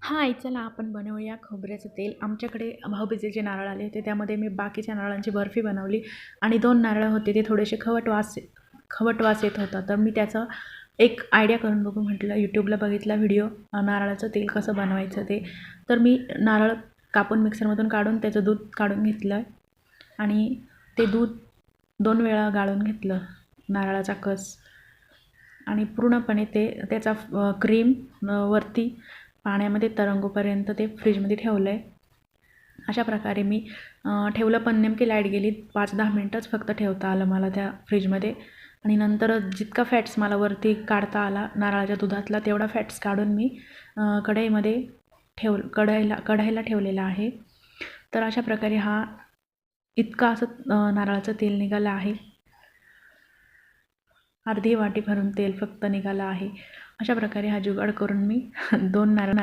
हाय, चला आपण बनवूया खोबऱ्याचं तेल. आमच्याकडे भाऊबीजेचे नारळ आले होते, त्यामध्ये मी बाकीच्या नारळांची बर्फी बनवली आणि 2 नारळ होते ते थोडेसे खवट वास येत होता. तर मी त्याचा एक आयडिया करून बघू म्हटलं. यूट्यूबला बघितला व्हिडिओ नारळाचं तेल कसं बनवायचं ते. तर मी नारळ कापून मिक्सरमधून काढून त्याचं दूध काढून घेतलं आणि ते दूध 2 वेळा गाळून घेतलं, नारळाचा कस, आणि पूर्णपणे त्याचा क्रीम वरती पाण्यामध्ये तरंगोपर्यंत ते फ्रीजमध्ये ठेवलं आहे. अशा प्रकारे मी ठेवलं, पण नेमकी लाईट गेली. 5-10 मिनटंच फक्त ठेवता आलं मला त्या फ्रीजमध्ये, आणि नंतर जितका फॅट्स मला वरती काढता आला नारळाच्या दुधातला तेवढा फॅट्स काढून मी कढईमध्ये कढईला ठेवलेला आहे. तर अशा प्रकारे हा इतका असं नारळाचं तेल निघालं आहे. अर्धी वाटी भरून तेल फक्त निघालं आहे. अशा प्रकारे हा जुगाड करून मी 2 नारळ